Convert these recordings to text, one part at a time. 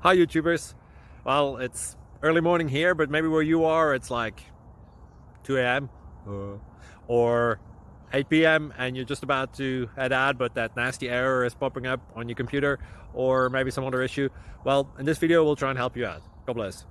Hi YouTubers. Well, it's early morning here, but maybe where you are it's like 2 a.m. or 8 p.m. and you're just about to head out, but that nasty error is popping up on your computer, or maybe some other issue. Well, in this video we'll try and help you out. God bless.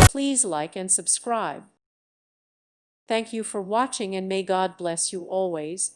Please like and subscribe. Thank you for watching, and may God bless you always.